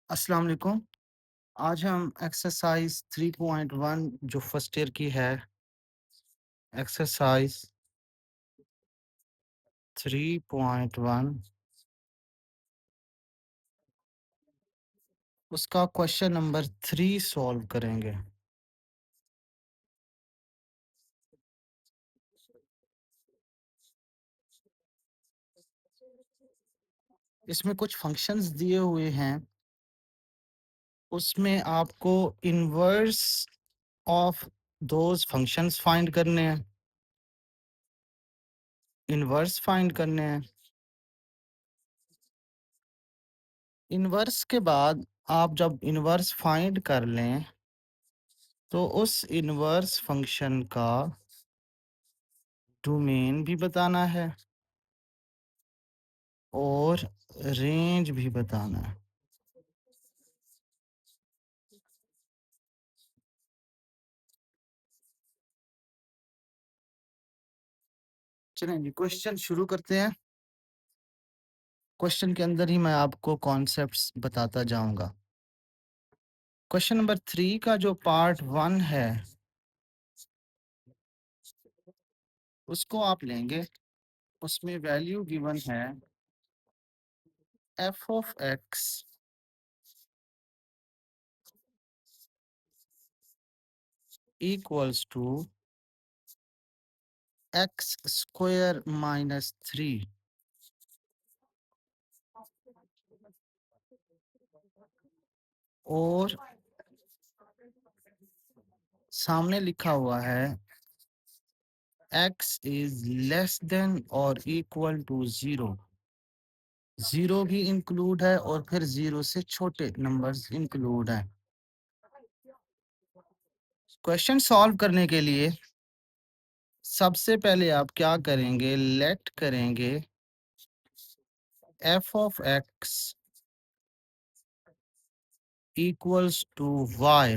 अस्सलाम वालेकुम। आज हम एक्सरसाइज 3.1 जो फर्स्ट ईयर की है, एक्सरसाइज 3.1 उसका क्वेश्चन नंबर 3 सॉल्व करेंगे। इसमें कुछ फंक्शंस दिए हुए हैं, उसमें आपको inverse of those functions find करने हैं, इनवर्स फाइंड करने हैं। इनवर्स के बाद आप जब इनवर्स फाइंड कर लें, तो उस इनवर्स फंक्शन का डोमेन भी बताना है और रेंज भी बताना है। चलें जी, क्वेश्चन शुरू करते हैं। क्वेश्चन के अंदर ही मैं आपको कॉन्सेप्ट्स बताता जाऊंगा। क्वेश्चन नंबर 3 का जो पार्ट 1 है, उसको आप लेंगे। उसमें वैल्यू गिवन है f of x equals to x square minus 3 और सामने लिखा हुआ है एक्स इज लेस देन और इक्वल टू 0। 0 भी इंक्लूड है और फिर 0 से छोटे नंबर्स इंक्लूड हैं। क्वेश्चन सॉल्व करने के लिए सबसे पहले आप क्या करेंगे, लेट करेंगे f of x equals to y.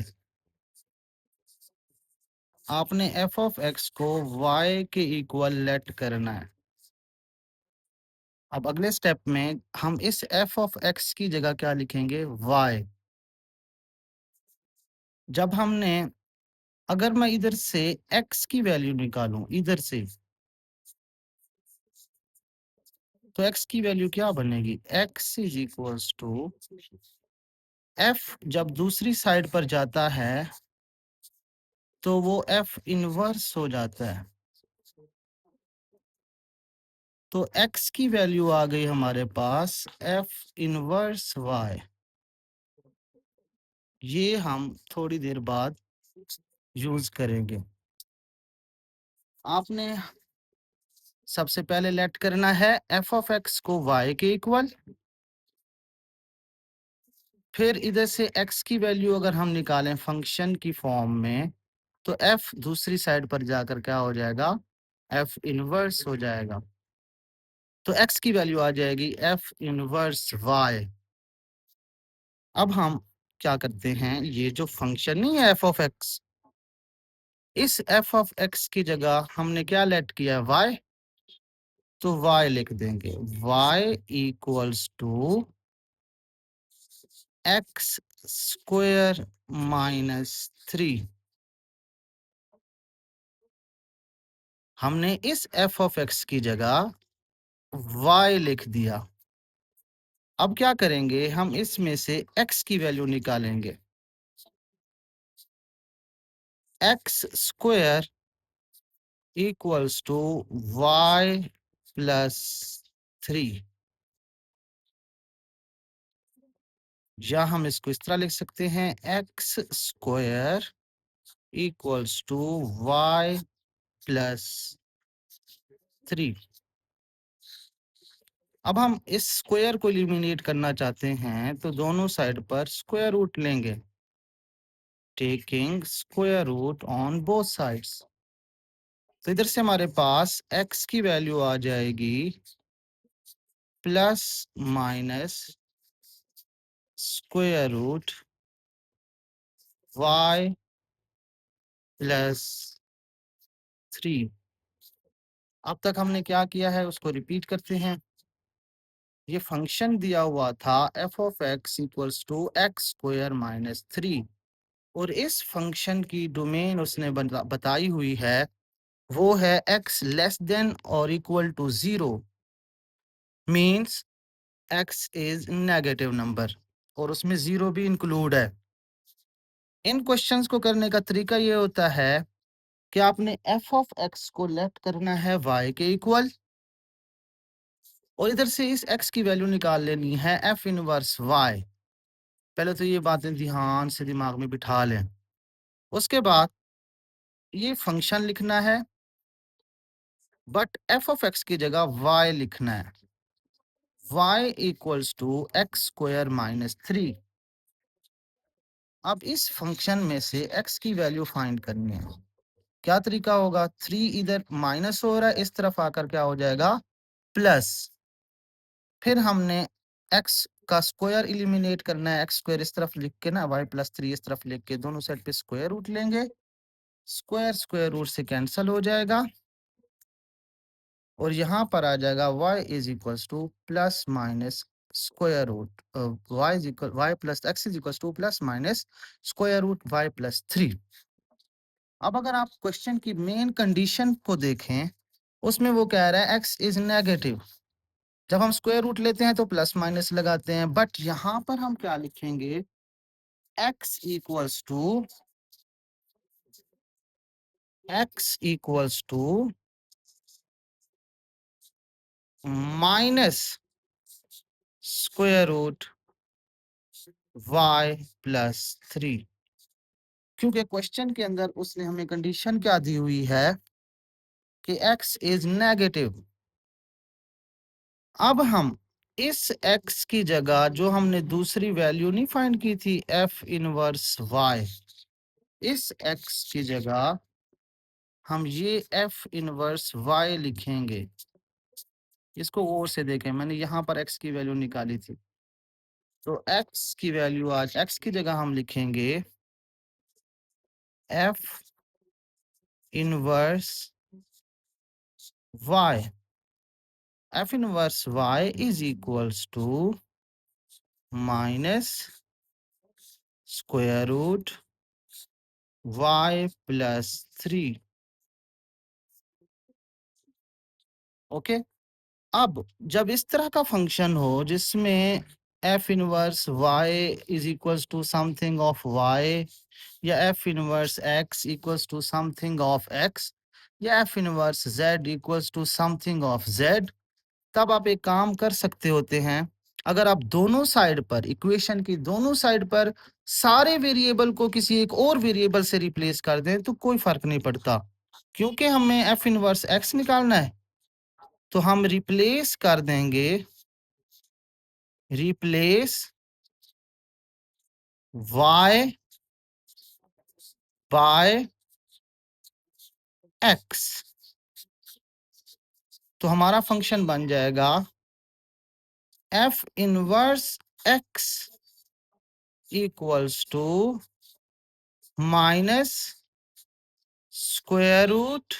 आपने एफ ऑफ एक्स को वाई के इक्वल लेट करना है। अब अगले स्टेप में हम इस एफ ऑफ एक्स की जगह क्या लिखेंगे, वाई। जब हमने, अगर मैं इधर से एक्स की वैल्यू निकालूं इधर से, तो एक्स की वैल्यू क्या बनेगी, x is equals to f. जब दूसरी साइड पर जाता है तो वो एफ इनवर्स हो जाता है। तो x की वैल्यू आ गई हमारे पास f इनवर्स y। ये हम थोड़ी देर बाद यूज करेंगे। आपने सबसे पहले लेट करना है f ऑफ x को y के इक्वल। फिर इधर से x की वैल्यू अगर हम निकालें फंक्शन की फॉर्म में, तो f दूसरी साइड पर जाकर क्या हो जाएगा, f इनवर्स हो जाएगा। तो x की वैल्यू आ जाएगी f इनवर्स y। अब हम क्या करते हैं, ये जो फंक्शन नहीं है f ऑफ x, इस f ऑफ x की जगह हमने क्या लेट किया है, y। तो y लिख देंगे, y equals to x square minus 3। हमने इस f ऑफ x की जगह y लिख दिया। अब क्या करेंगे, हम इसमें से x की वैल्यू निकालेंगे। X square equals to y plus 3, या हम इसको इस तरह लिख सकते हैं, x square equals to y plus 3। अब हम इस स्क्वायर को एलिमिनेट करना चाहते हैं, तो दोनों साइड पर स्क्वायर रूट लेंगे, taking square root on both sides. तो इधर से हमारे पास x की वैल्यू आ जाएगी plus minus square root y plus 3। अब तक हमने क्या किया है उसको रिपीट करते हैं। ये फंक्शन दिया हुआ था f of x equals to x square minus 3, और इस फंक्शन की डोमेन उसने बताई हुई है, वो है एक्स लेस देन और equal to 0, means x is negative number, और उसमें 0 भी इंक्लूड है। इन क्वेश्चंस को करने का तरीका ये होता है कि आपने एफ ऑफ एक्स को लेफ्ट करना है वाई के इक्वल, और इधर से इस एक्स की वैल्यू निकाल लेनी है एफ इनवर्स वाई। पहले तो ये बातें ध्यान से दिमाग में बिठा लें। उसके बाद ये फंक्शन लिखना है, बट एफ ऑफ एक्स की जगह वाई लिखना है, y equals to x square minus 3। अब इस फंक्शन में से एक्स की वैल्यू फाइंड करनी है। क्या तरीका होगा, 3 इधर माइनस हो रहा है, इस तरफ आकर क्या हो जाएगा प्लस। फिर हमने एक्स का स्क्वायर एलिमिनेट करना है, एक्स स्क्वायर इस तरफ लिख के ना, वाई प्लस 3 इस तरफ लिख के दोनों साइड पे स्क्वायर रूट लेंगे, स्क्वायर स्क्वायर रूट से कैंसिल हो जाएगा, और यहाँ पर आ जाएगा y is equals to plus minus square root y is equal y plus x is equals to plus minus square root y plus 3। अब अगर आप क्वेश्चन की मेन कंडीशन को देखें, उसमें वो कह रहा है x इज नेगेटिव। जब हम स्क्वायर रूट लेते हैं तो प्लस माइनस लगाते हैं, बट यहाँ पर हम क्या लिखेंगे, x equals to minus square root y plus 3, क्योंकि क्वेश्चन के अंदर उसने हमें कंडीशन क्या दी हुई है कि x इज नेगेटिव। अब हम इस x की जगह जो हमने दूसरी वैल्यू नहीं फाइंड की थी f इनवर्स y, इस x की जगह हम ये f इनवर्स y लिखेंगे। इसको और से देखें, मैंने यहाँ पर x की वैल्यू निकाली थी, तो x की वैल्यू आज x की जगह हम लिखेंगे f inverse y, f inverse y is equals to minus square root y plus 3। Okay, अब जब इस तरह का फंक्शन हो जिसमें f inverse y is equals to something of y, या f inverse x equals to something of x, या f inverse z equals to something of z, तब आप एक काम कर सकते होते हैं, अगर आप दोनों साइड पर इक्वेशन की दोनों साइड पर सारे वेरिएबल को किसी एक और वेरिएबल से रिप्लेस कर दें तो कोई फर्क नहीं पड़ता, क्योंकि हमें एफ इनवर्स एक्स निकालना है, तो हम रिप्लेस कर देंगे, रिप्लेस y बाय x, तो हमारा फंक्शन बन जाएगा f inverse x equals to minus square root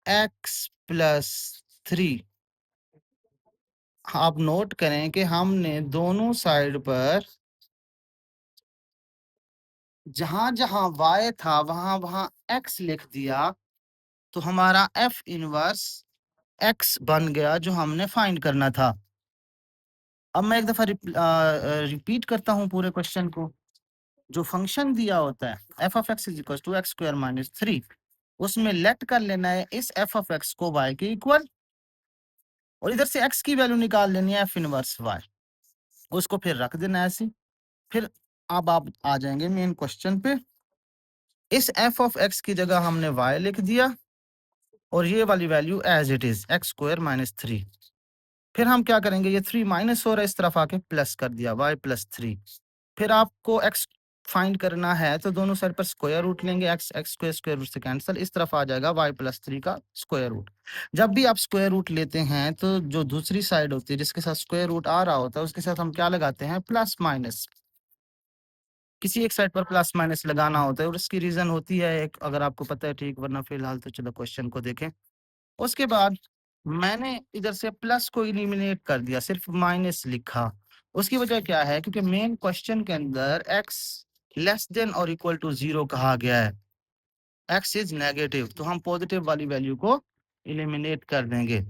x plus 3। आप नोट करें कि हमने दोनों साइड पर जहां जहां y था वहां वहां x लिख दिया, तो हमारा f इनवर्स x बन गया जो हमने फाइंड करना था। अब मैं एक दफा रिपीट करता हूं पूरे क्वेश्चन को। जो फंक्शन दिया होता है f of x is equal to x square minus 3, उसमें लेट कर लेना है इस f ऑफ एक्स को y के इक्वल, और इधर से x की वैल्यू निकाल लेनी है f इनवर्स y, उसको फिर रख देना है ऐसे। फिर अब आप आ जाएंगे मेन क्वेश्चन पे। इस f ऑफ x की जगह हमने y लिख दिया, और ये वाली value as it is x square minus 3। फिर हम क्या करेंगे, ये 3 माइनस हो रहा है, इस तरफ आके प्लस कर दिया y प्लस 3। फिर आपको x फाइंड करना है तो दोनों साइड पर स्क्वायर रूट लेंगे, x x square square root से कैंसिल, इस तरफ आ जाएगा y प्लस 3 का स्क्वायर रूट। जब भी आप स्क्वायर रूट लेते हैं तो जो दूसरी साइड होती है जिसके साथ स्क्वायर रूट आ रहा होता है उसके साथ हम क्या लगाते हैं, प्लस माइनस। किसी एक साइड पर प्लस माइनस लगाना होता है, और इसकी रीजन होती है एक, अगर आपको पता है ठीक, वरना फिलहाल तो चलो क्वेश्चन को देखें। उसके बाद मैंने इधर से प्लस को एलिमिनेट कर दिया, सिर्फ माइनस लिखा। उसकी वजह क्या है? क्योंकि मेन क्वेश्चन के अंदर x लेस देन और इक्वल टू 0 कहा गया है। x इज नेगेटिव, तो हम पॉजिटिव वाली वैल्यू को एलिमिनेट कर देंगे।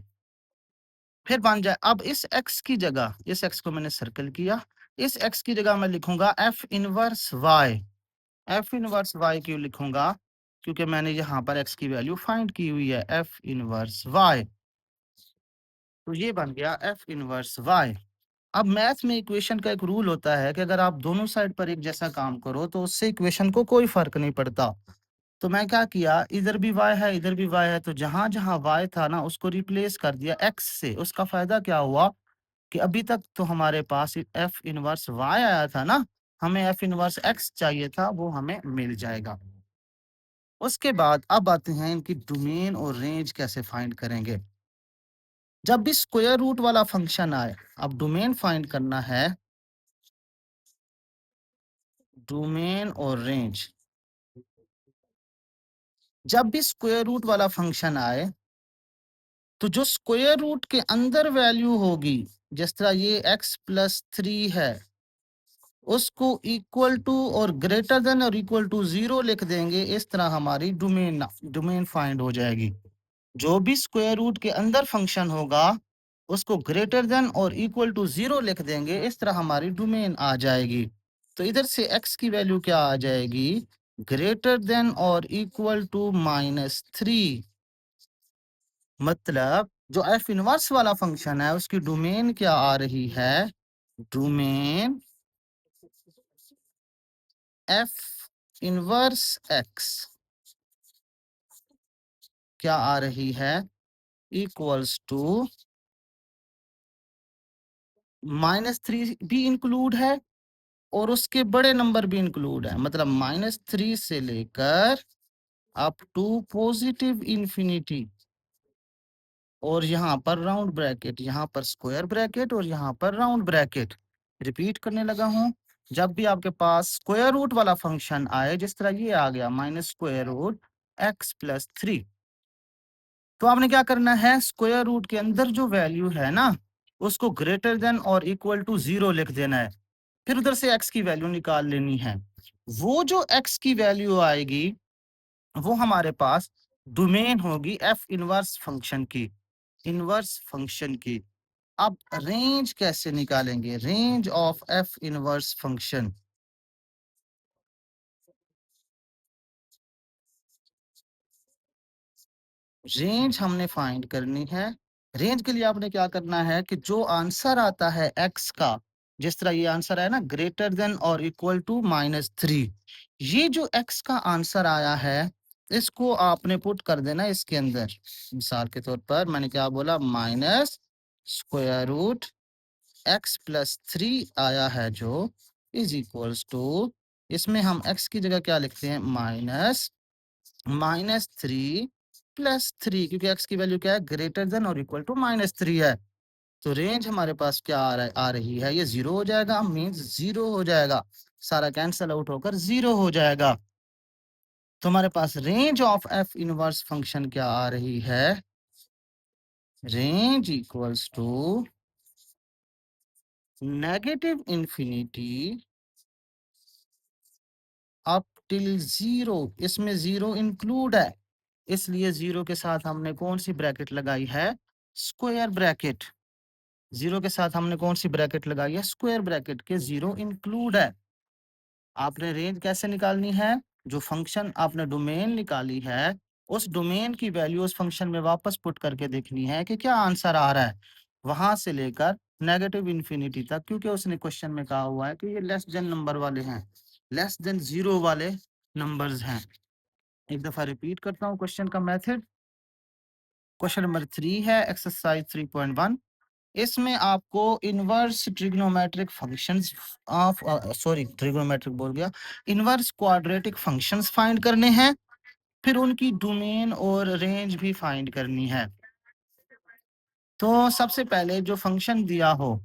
फिर बन जाए, अब इस x की जगह, इस x को मैंने सर्कल किया, इस x की जगह मैं लिखूंगा f inverse y। f inverse y क्यों लिखूंगा? क्योंकि मैंने यहाँ पर x की वैल्यू फाइंड की हुई है, f इनवर्स y। तो ये बन गया f इनवर्स y। अब मैथ में इक्वेशन का एक रूल होता है कि अगर आप दोनों साइड पर एक जैसा काम करो तो उससे इक्वेशन को कोई फर्क नहीं पड़ता। तो मैं क्या किया, इधर भी y है, इधर भी y है, तो जहां जहां y था ना उसको रिप्लेस कर दिया x से। उसका फायदा क्या हुआ कि अभी तक तो हमारे पास f इनवर्स y आया था ना, हमें f इनवर्स x चाहिए था, वो हमें मिल जाएगा। उसके बाद अब आते हैं इनकी डोमेन और रेंज कैसे फाइंड करेंगे। जब भी स्क्वायर रूट वाला फंक्शन आए, अब डोमेन फाइंड करना है, डोमेन और रेंज। जब भी स्क्वायर रूट वाला फंक्शन आए तो जो स्क्वायर रूट के अंदर वैल्यू होगी, जिस तरह ये x+3 है, उसको इक्वल टू और ग्रेटर देन और इक्वल टू 0 लिख देंगे। इस तरह हमारी डोमेन डोमेन फाइंड हो जाएगी। जो भी स्क्वायर रूट के अंदर फंक्शन होगा उसको ग्रेटर देन और इक्वल टू 0 लिख देंगे, इस तरह हमारी डोमेन आ जाएगी। तो इधर से x की वैल्यू क्या आ जाएगी? ग्रेटर देन और इक्वल टू -3। मतलब जो एफ इनवर्स वाला फंक्शन है उसकी डोमेन क्या आ रही है? डोमेन एफ इनवर्स एक्स क्या आ रही है? इक्वल्स टू -3 भी इंक्लूड है और उसके बड़े नंबर भी इंक्लूड है, मतलब -3 से लेकर अप टू पॉजिटिव इंफिनिटी। और यहाँ पर राउंड ब्रैकेट, यहाँ पर स्क्वायर ब्रैकेट और यहाँ पर राउंड ब्रैकेट। रिपीट करने लगा हूँ, जब भी आपके पास स्क्वायर रूट वाला फंक्शन आए, जिस तरह ये आ गया -√x+3, तो आपने क्या करना है, स्क्वायर रूट के अंदर जो वैल्यू है ना उसको ग्रेटर देन और इक्वल टू 0 लिख देना है। फिर उधर से x की वैल्यू निकाल लेनी है। वो जो x की वैल्यू आएगी वो हमारे पास डोमेन होगी f इनवर्स फंक्शन की, इनवर्स फंक्शन की। अब रेंज कैसे निकालेंगे? Range of F inverse function. Range हमने फाइंड करनी है। रेंज के लिए आपने क्या करना है कि जो आंसर आता है एक्स का, जिस तरह ये आंसर है ना ग्रेटर देन और इक्वल टू -3, ये जो एक्स का आंसर आया है इसको आपने पुट कर देना इसके अंदर। मिसाल के तौर पर मैंने क्या बोला, -√x+3 आया है जो इज इक्वल्स टू, इसमें हम x की जगह क्या लिखते हैं, -3 + 3, क्योंकि x की वैल्यू क्या है, ग्रेटर देन और इक्वल टू -3 है। तो रेंज हमारे पास क्या आ रही है, ये 0 हो जाएगा, मीन्स 0 हो जाएगा, सारा कैंसल आउट होकर 0 हो जाएगा। तो हमारे पास range of F inverse function क्या आ रही है, range equals to -∞ up till 0। इसमें 0 इंक्लूड है, इसलिए 0 के साथ हमने कौन सी ब्रैकेट लगाई है, स्क्वायर ब्रैकेट। 0 के साथ हमने कौन सी ब्रैकेट लगाई है, स्क्वायर ब्रैकेट के 0 इंक्लूड है। आपने रेंज कैसे निकालनी है, जो फंक्शन आपने डोमेन निकाली है उस डोमेन की वैल्यू उस फंक्शन में वापस पुट करके देखनी है कि क्या आंसर आ रहा है, वहां से लेकर -∞ तक, क्योंकि उसने क्वेश्चन में कहा हुआ है कि ये लेस देन नंबर वाले हैं, लेस देन 0 वाले नंबर्स हैं। एक दफा रिपीट करता हूँ क्वेश्चन का मेथड। क्वेश्चन नंबर 3 है एक्सरसाइज 3.1। इसमें आपको inverse trigonometric functions of, sorry trigonometric बोल गया, इनवर्स क्वाड्रेटिक फंक्शंस फाइंड करने हैं, फिर उनकी डोमेन और रेंज भी फाइंड करनी है। तो सबसे पहले जो फंक्शन दिया हो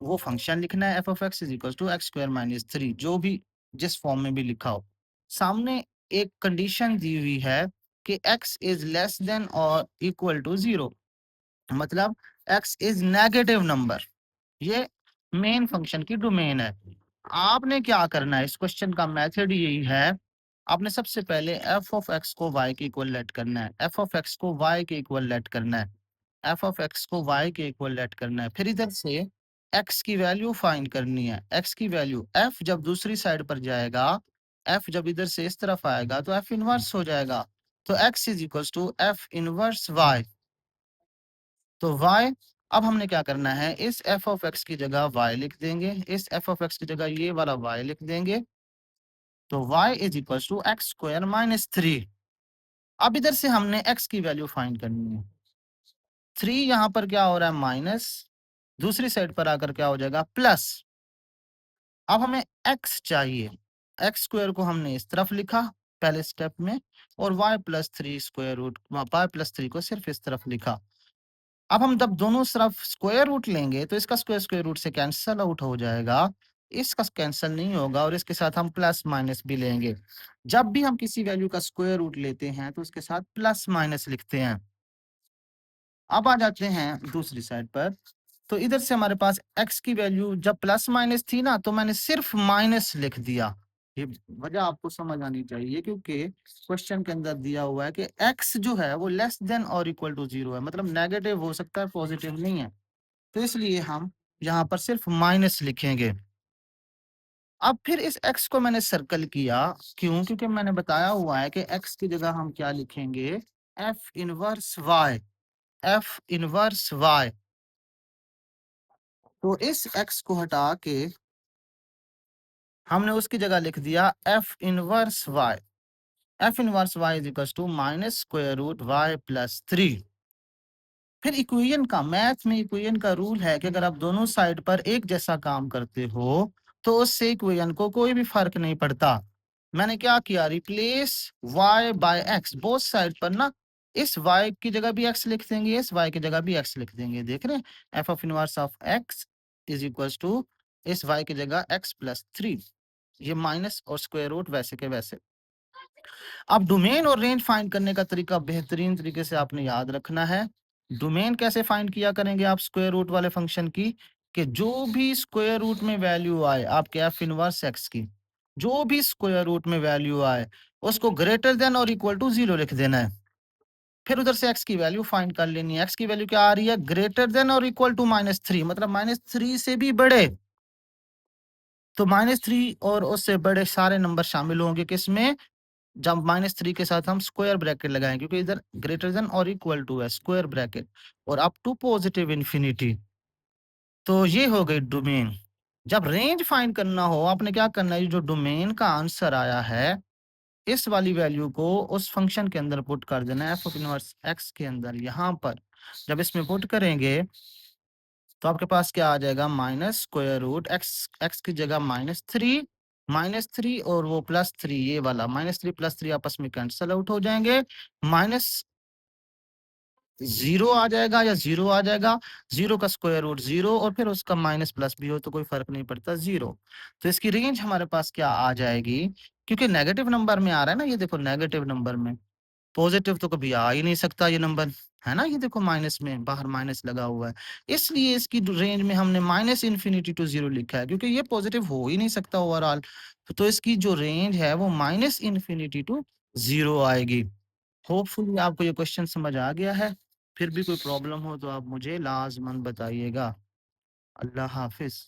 वो फंक्शन लिखना है, f of x is equal to x²-3, जो भी जिस फॉर्म में भी लिखा हो। सामने एक कंडीशन दी हुई है कि x इज लेस देन और इक्वल टू 0। मतलब x इज नेगेटिव नंबर। ये मेन फंक्शन की डोमेन है। आपने क्या करना है, इस क्वेश्चन का मेथड यही है। आपने सबसे पहले एफ ऑफ एक्स को वाई के इक्वल लेट करना है, एफ ऑफ एक्स को वाई के इक्वल लेट करना है, एफ ऑफ एक्स को वाई के इक्वल लेट करना है। फिर इधर से एक्स की वैल्यू फाइंड करनी है। एक्स की वैल्यू एफ जब दूसरी साइड पर जाएगा, एफ जब इधर से इस तरफ आएगा तो एफ इनवर्स हो जाएगा। तो x is equal to f inverse y. तो y, अब हमने क्या करना है, इस f ऑफ x की जगह y लिख देंगे, इस f ऑफ x की जगह ये वाला y लिख देंगे। तो y is equal to x square minus 3। अब इधर से हमने x की वैल्यू फाइंड करनी है। 3 यहाँ पर क्या हो रहा है, माइनस, दूसरी साइड पर आकर क्या हो जाएगा, प्लस। अब हमें x चाहिए। एक्स स्क्वायर को हमने इस तरफ लिखा पहले स्टेप में, और y+3 स्क्वायर रूट, y+3 को सिर्फ इस तरफ लिखा। अब हम जब दोनों तरफ स्क्वायर रूट लेंगे तो इसका स्क्वायर स्क्वायर रूट से कैंसल आउट हो जाएगा, इसका कैंसल नहीं होगा, और इसके साथ हम प्लस माइनस भी लेंगे। जब भी हम किसी वैल्यू का स्क्वायर रूट लेते हैं तो उसके साथ प्लस माइनस लिखते हैं। अब आ जाते हैं दूसरी साइड पर। तो इधर से हमारे पास x की वैल्यू जब प्लस माइनस थी ना, तो मैंने सिर्फ माइनस लिख दिया। ये वजह आपको समझ आनी चाहिए, क्योंकि क्वेश्चन के अंदर दिया हुआ है कि x जो है वो लेस देन और इक्वल टू 0 है, मतलब नेगेटिव हो सकता है, पॉजिटिव नहीं है। तो इसलिए हम यहाँ पर सिर्फ माइनस लिखेंगे। अब फिर इस x को मैंने सर्कल किया, क्यों? क्योंकि मैंने बताया हुआ है कि x की जगह हम क्या लिखेंगे, f inverse y, f inverse y। तो इस x को हटा के हमने उसकी जगह लिख दिया f inverse y। f inverse y is equal to minus square root y plus 3। फिर इक्वेशन का, मैथ में इक्वेशन का रूल है कि अगर आप दोनों साइड पर एक जैसा काम करते हो तो उससे इक्वेशन को कोई भी फर्क नहीं पड़ता। मैंने क्या किया, replace y by x, both side पर ना, इस y की जगह भी x लिख देंगे, इस y की जगह भी x लिख देंगे। देख रहे हैं, f of inverse of x is equal to इस y की जगह x प्लस 3, ये माइनस और स्क्वायर रूट वैसे के वैसे। अब डोमेन और रेंज फाइंड करने का तरीका बेहतरीन तरीके से आपने याद रखना है। डोमेन कैसे फाइंड किया करेंगे आप स्क्वायर रूट वाले फंक्शन की, कि जो भी स्क्वायर रूट में वैल्यू आए आपके एफ इनवर्स एक्स की, जो भी स्क्वायर रूट में वैल्यू आए उसको ग्रेटर देन और इक्वल टू 0 लिख देना है। फिर उधर से एक्स की वैल्यू फाइंड कर लेनी है। एक्स की वैल्यू क्या आ रही है, ग्रेटर देन और इक्वल टू -3, मतलब -3 से भी बड़े। तो -3 और उससे बड़े सारे नंबर शामिल होंगे किसमें, जब -3 के साथ हम स्क्वायर ब्रैकेट लगाएं, क्योंकि इधर ग्रेटर देन और इक्वल टू है, स्क्वायर ब्रैकेट, और अप टू पॉजिटिव इंफिनिटी। तो ये हो गई डोमेन। जब रेंज फाइंड करना हो, आपने क्या करना है, जो डोमेन का आंसर आया है इस वाली वैल्यू को उस फंक्शन के अंदर पुट कर देना है, एफ ऑफ इनवर्स एक्स के अंदर। यहाँ पर जब इसमें पुट करेंगे तो आपके पास क्या आ जाएगा, minus square root x, x की जगह -3 और वो +3, ये वाला -3 +3 आपस में कैंसल आउट हो जाएंगे, माइनस 0 आ जाएगा या 0 आ जाएगा, 0 का स्क्वायर रूट 0, और फिर उसका माइनस प्लस भी हो तो कोई फर्क नहीं पड़ता, 0। तो इसकी रेंज हमारे पास क्या आ जाएगी, क्योंकि नेगेटिव नंबर में आ रहा है ना, ये देखो नेगेटिव नंबर में, पॉजिटिव तो कभी आ ही नहीं सकता ये नंबर, है ना, ये देखो माइनस में, बाहर माइनस लगा हुआ है, इसलिए इसकी रेंज में हमने माइनस इन्फिनिटी टू 0 लिखा है, क्योंकि ये पॉजिटिव हो ही नहीं सकता ओवरऑल। तो इसकी जो रेंज है वो माइनस इन्फिनिटी टू 0 आएगी। होपफुली आपको ये क्वेश्चन समझ आ गया है। फिर भी कोई प्रॉब्लम हो तो आप मुझे लाजमन बताइएगा। अल्लाह हाफिज।